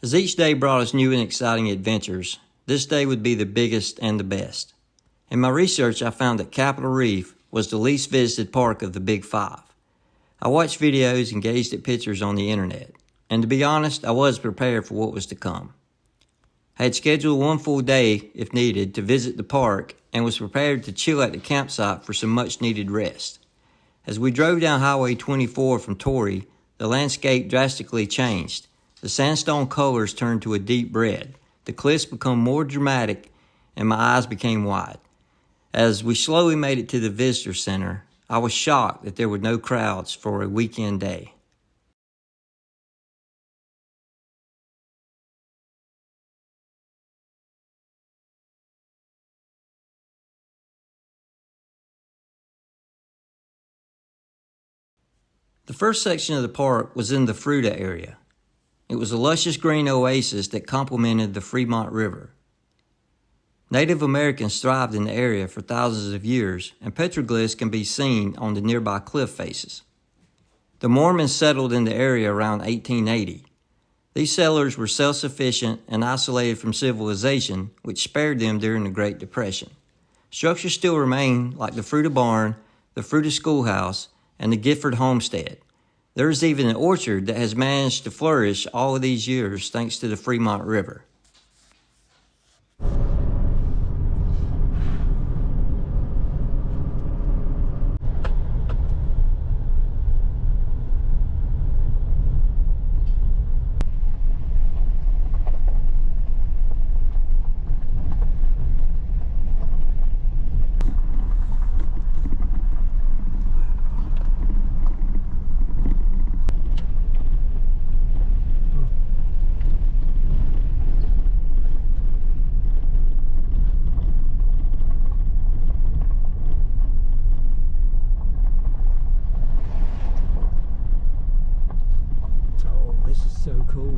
As each day brought us new and exciting adventures, this day would be the biggest and the best. In my research, I found that Capitol Reef was the least visited park of the Big Five. I watched videos and gazed at pictures on the internet, and to be honest, I was prepared for what was to come. I had scheduled one full day, if needed, to visit the park and was prepared to chill at the campsite for some much-needed rest. As we drove down Highway 24 from Torrey, the landscape drastically changed. The sandstone colors turned to a deep red, the cliffs became more dramatic, and my eyes became wide. As we slowly made it to the visitor center, I was shocked that there were no crowds for a weekend day. The first section of the park was in the Fruita area. It was a luscious green oasis that complemented the Fremont River. Native Americans thrived in the area for thousands of years, and petroglyphs can be seen on the nearby cliff faces. The Mormons settled in the area around 1880. These settlers were self-sufficient and isolated from civilization, which spared them during the Great Depression. Structures still remain, like the Fruita Barn, the Fruita Schoolhouse, and the Gifford Homestead. There is even an orchard that has managed to flourish all of these years thanks to the Fremont River. So cool.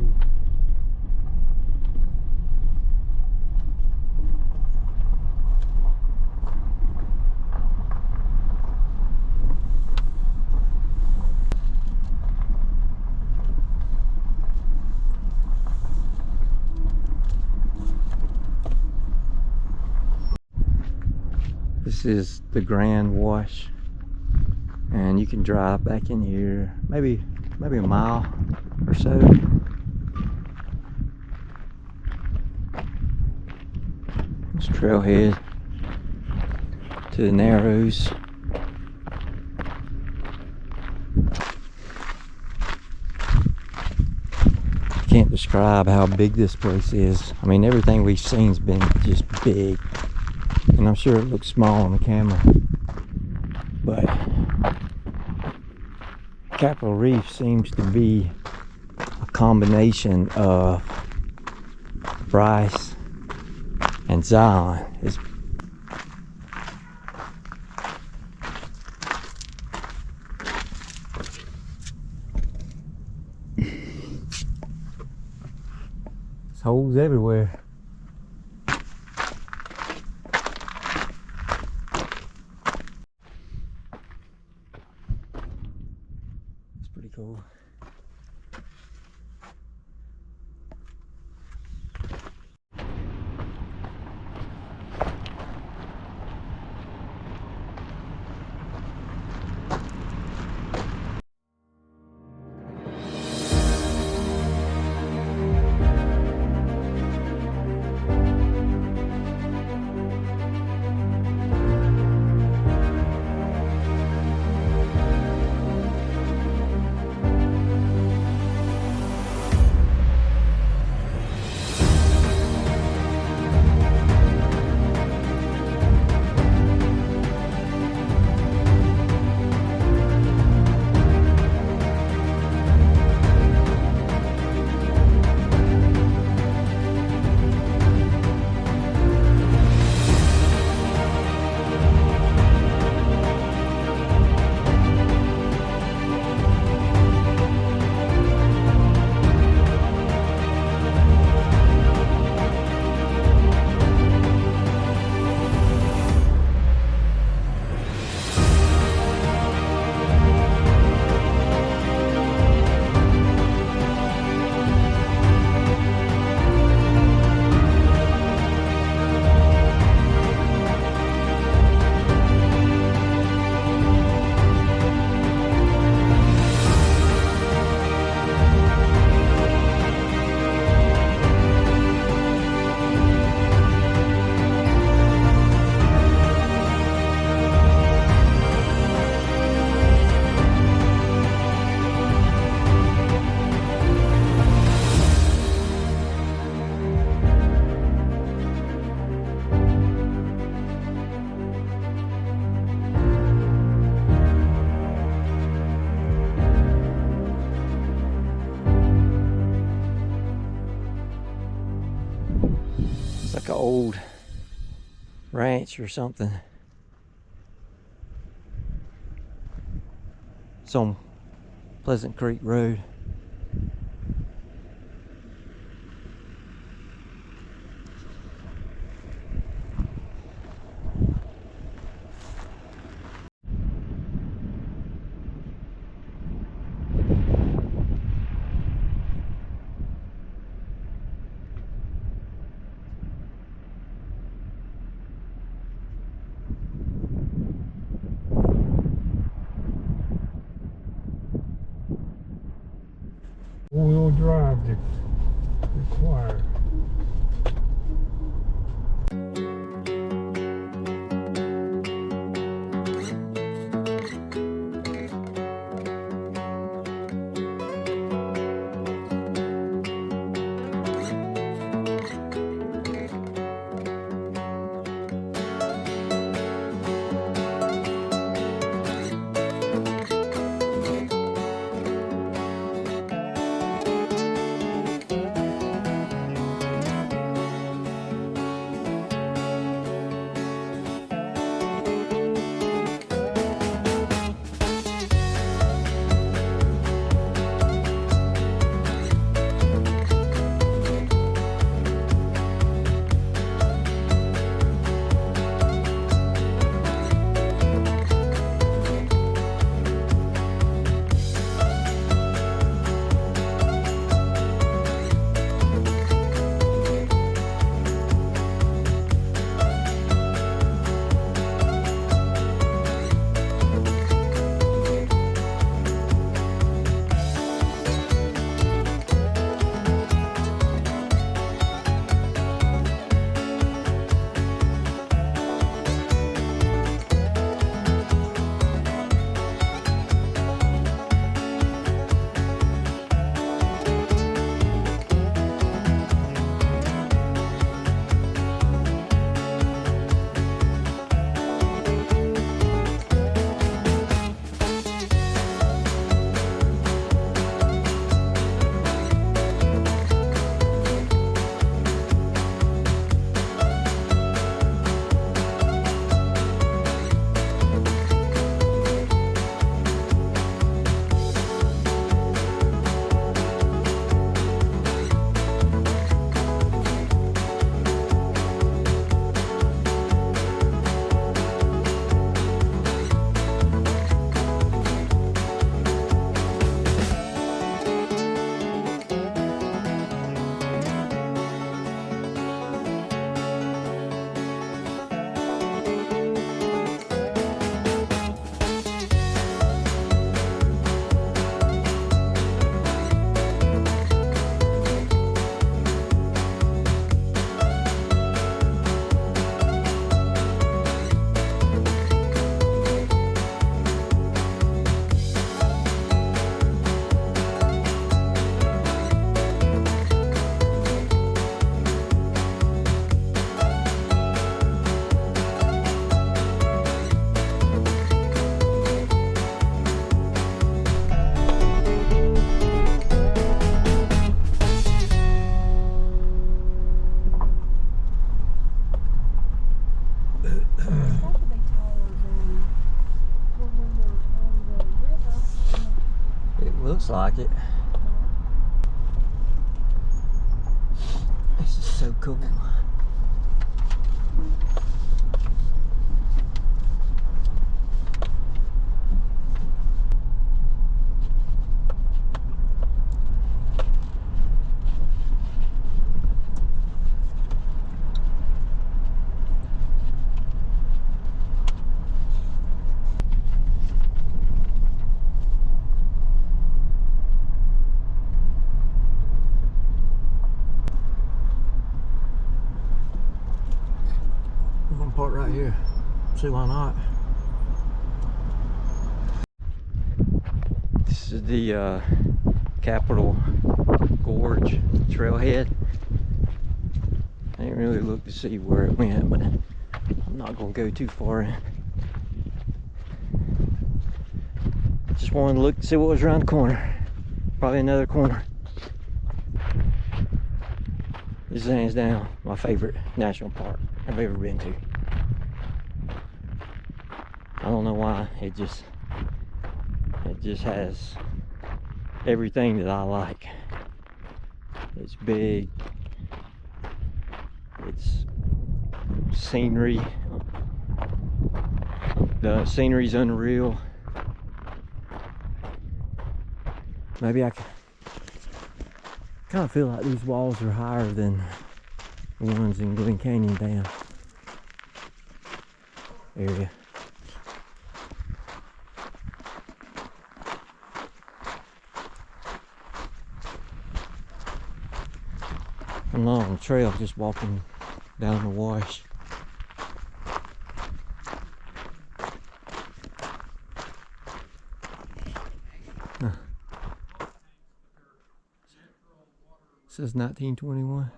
This is the Grand Wash, and you can drive back in here maybe a mile or so. This trailhead to the Narrows. Can't describe how big this place is. I mean, everything we've seen's been just big, and I'm sure it looks small on the camera, but Capitol Reef seems to be a combination of Bryce and Zion. This holes everywhere. Cool. ranch or something. It's on Pleasant Creek Road. Four-wheel drive required. Looks like it. This is so cool. Part right here. See why not? This is the Capitol Gorge trailhead. I didn't really look to see where it went, but I'm not gonna go too far in. Just wanted to look to see what was around the corner. Probably another corner. This is hands down my favorite national park I've ever been to. don't know why. It just has everything that I like. It's big. It's scenery. The scenery's unreal. Maybe I kind of feel like these walls are higher than the ones in Glen Canyon Dam area. I'm not on the trail, just walking down the wash. Huh. It says 1921.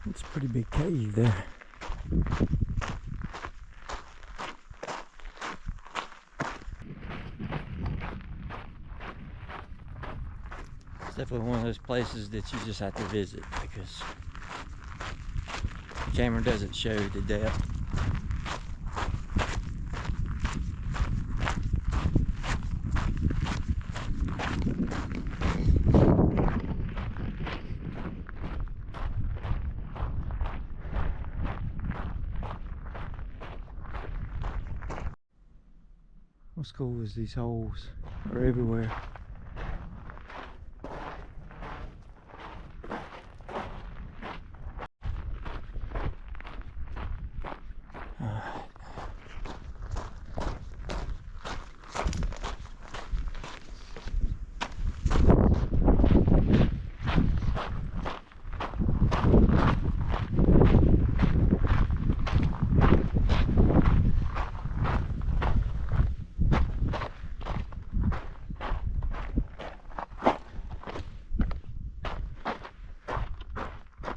It's a pretty big cave there. It's definitely one of those places that you just have to visit because the camera doesn't show the depth. What's cool is these holes are everywhere.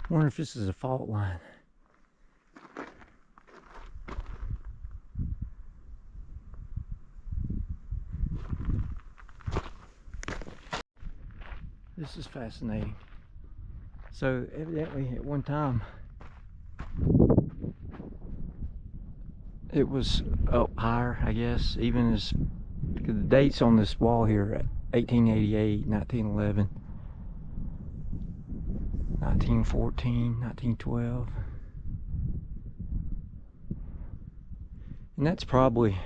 I wonder if this is a fault line. This is fascinating. So evidently at one time it was up higher, I guess, even as the dates on this wall here: 1888, 1911, 1914, 1912. And that's probably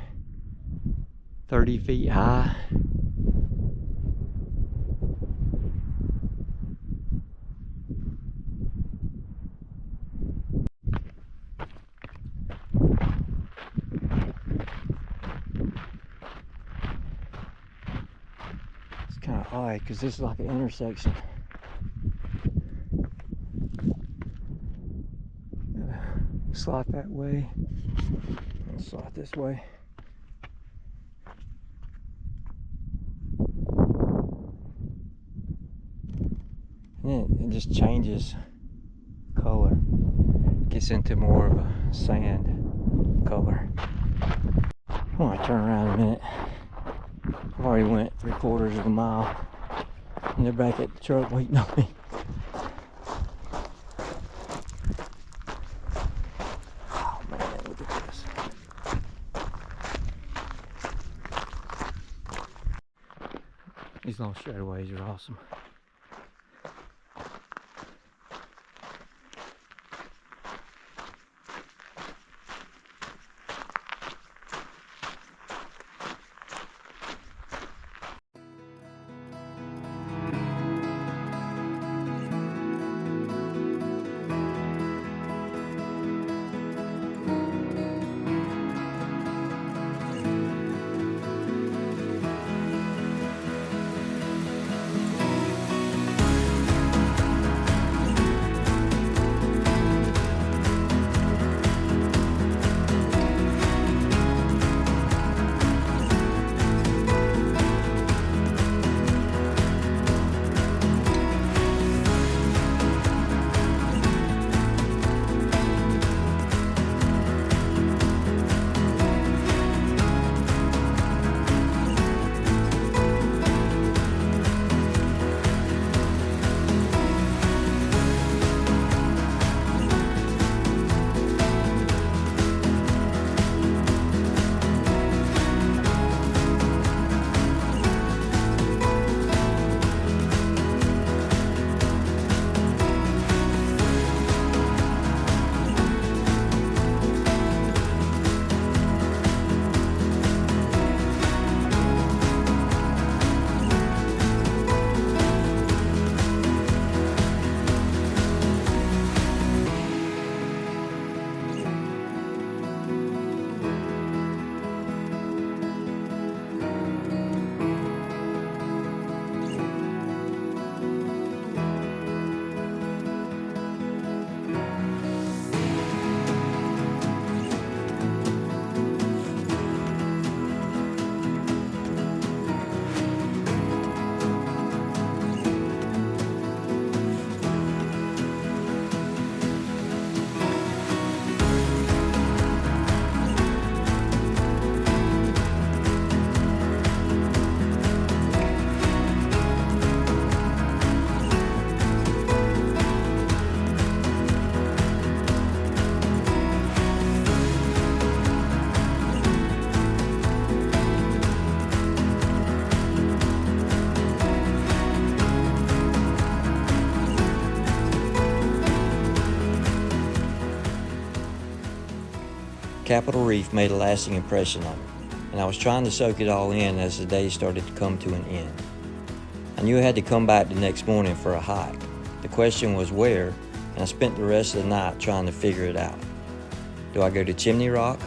30 feet high. It's kind of odd because this is like an intersection. Slot that way, and slot this way. And it just changes color, gets into more of a sand color. I want to turn around a minute. I've already went 3/4 of a mile, and they're back at the truck waiting on me. These long straightaways are awesome. Capitol Reef made a lasting impression on me, and I was trying to soak it all in as the day started to come to an end. I knew I had to come back the next morning for a hike. The question was where, and I spent the rest of the night trying to figure it out. Do I go to Chimney Rock,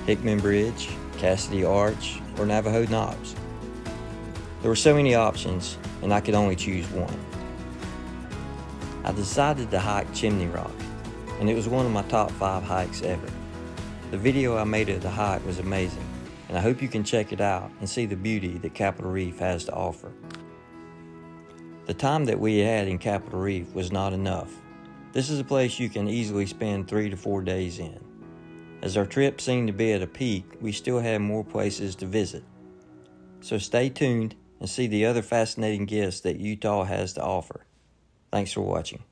Hickman Bridge, Cassidy Arch, or Navajo Knobs? There were so many options, and I could only choose one. I decided to hike Chimney Rock, and it was one of my top 5 hikes ever. The video I made of the hike was amazing, and I hope you can check it out and see the beauty that Capitol Reef has to offer. The time that we had in Capitol Reef was not enough. This is a place you can easily spend 3 to 4 days in. As our trip seemed to be at a peak, we still had more places to visit. So stay tuned and see the other fascinating gifts that Utah has to offer. Thanks for watching.